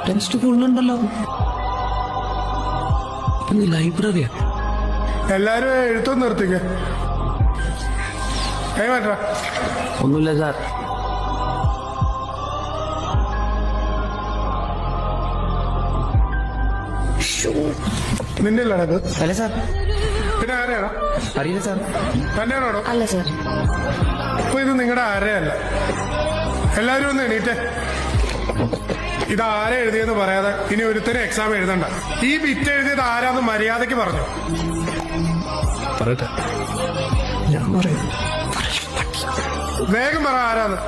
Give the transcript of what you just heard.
Test ഫുള്ളുണ്ടല്ലോ. ലൈബ്രറിയാ. എല്ലാരും എഴുത്തൊന്നും നിർത്തിക്കേ. മാറ്റാ ഒന്നുമില്ല sir. നിന്റെ അല്ലാണത്? അല്ല സാർ. പിന്നെ ആരെയാണോ? അറിയില്ല സാർ. തന്നെയാണോ? അല്ല സാർ. അപ്പൊ ഇത് നിങ്ങളുടെ ആരെയല്ല. എല്ലാരും ഒന്ന് എണീറ്റേ. ഇത് ആരെ എഴുതിയെന്ന് പറയാതെ ഇനി ഒരുത്തരും എക്സാം എഴുതണ്ട. ഈ ബിറ്റ് എഴുതിയത് ആരാന്ന് മര്യാദക്ക് പറഞ്ഞു. പറയട്ടെ, ഞാൻ പറയാം. വേഗം പറ ആരാന്ന്.